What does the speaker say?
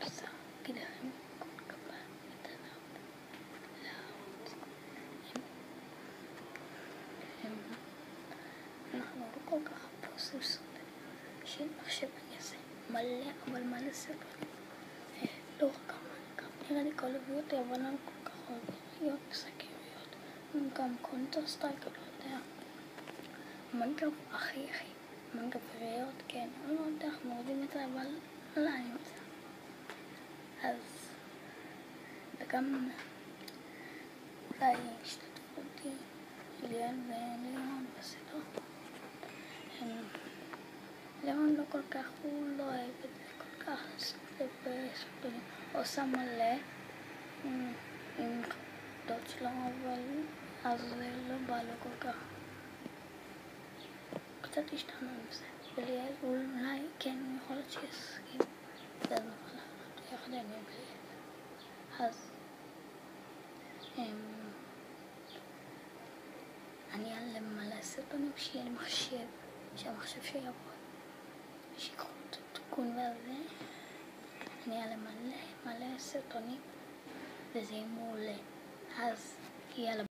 בסדר, אגיד לכם כל קבל מתנות להראות. אנחנו לא כל כך פוסים סרטונים של מחשב אני אעשה מלא, אבל מלא סרטונים. לא רק כמה, נראה לי כל הביוטי, אבל לא כל כך אוהב סקריות. גם קונטר סטרייק, לא יודע. מנגב הכי מנגבריות, כן, אני לא יודע איך מורדים את זה, אבל לא אני את זה. אז וגם אולי השתתפו אותי ליאל וליאון בסדר. ליאון לא כל כך, הוא לא אוהב את זה כל כך בסרטונים, עושה מלא עם חדות שלו, אבל אז זה לא בא לו כל כך. קצת השתנו עם זה, וליאל אולי כן יכול להיות שיסכים, זה נוכל לענות יחד עם ליאל. אז אני אעלה מלא סרטונים שיהיה לי מחשב, שהמחשב שיעבוד, שיקחו את התיקון והזה, אני אעלה מלא סרטונים וזה יהיה מעולה. אז יאללה.